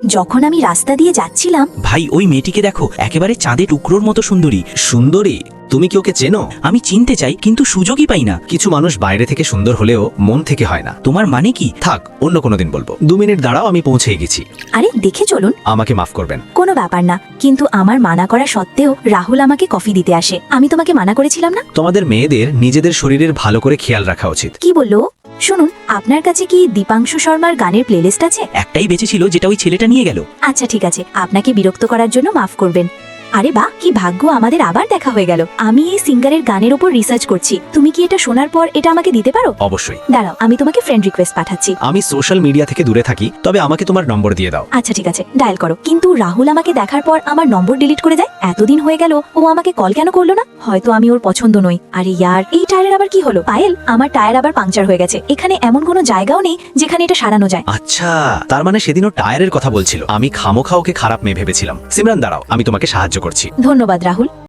যখন আমি রাস্তা দিয়ে যাচ্ছিলাম। ভাই ওই মেয়েটিকে দেখো, একেবারে চাঁদে টুকরোর মতো সুন্দরী। সুন্দরী? তুমি কি ওকে চেনো? আমি চিনতে চাই কিন্তু সুযোগই পাই না। কিছু মানুষ বাইরে থেকে সুন্দর হলেও মন থেকে হয় না। তোমার মানে কি? থাক, অন্য কোনো দিন বলবো। 2 মিনিট দাঁড়াও, আমি পৌঁছেই গেছি। আরে দেখে চলুন। আমাকে মাফ করবেন। কোনো ব্যাপার না, কিন্তু আমার মানা করা সত্ত্বেও রাহুল আমাকে কফি দিতে আসে। আমি তোমাকে মানা করেছিলাম না? তোমাদের মেয়েদের নিজেদের শরীরের ভালো করে খেয়াল রাখা উচিত। কি বললো? শুনুন, আপনার কাছে কি দীপাংশু শর্মার গানের প্লেলিস্ট আছে? একটাই বেঁচে ছিল, যেটা ওই ছেলেটা নিয়ে গেল। আচ্ছা ঠিক আছে, আপনাকে বিরক্ত করার জন্য মাফ করবেন। আরে বাহ, কি ভাগ্য, আমাদের আবার দেখা হয়ে গেল। আমি এই সিঙ্গারের গানের উপর রিসার্চ করছি। তুমি কি এটা শোনার পর এটা আমাকে দিতে পারো? অবশ্যই। দাঁড়াও, আমি তোমাকে ফ্রেন্ড রিকোয়েস্ট পাঠাচ্ছি। আমি সোশ্যাল মিডিয়া থেকে দূরে থাকি, তবে আমাকে তোমার নম্বর দিয়ে দাও। আচ্ছা ঠিক আছে, ডায়াল করো। কিন্তু রাহুল আমাকে দেখার পর আমার নম্বর ডিলিট করে দেয়। এতদিন হয়ে গেল, ও আমাকে কল কেন করলো না? হয়তো আমি ওর পছন্দ নই। আরে ইয়ার, এই টায়ারের আবার কি হলো? পায়েল, আমার টায়ার আবার পাংচার হয়ে গেছে। এখানে এমন কোনো জায়গাও নেই যেখানে এটা সারানো যায়। আচ্ছা, তার মানে সেদিনও টায়ারের কথা বলছিল। আমি খামোখা ওকে খারাপ মেয়ে ভেবেছিলাম। সিমরান দাঁড়াও, আমি তোমাকে সাহায্য করছি। ধন্যবাদ রাহুল।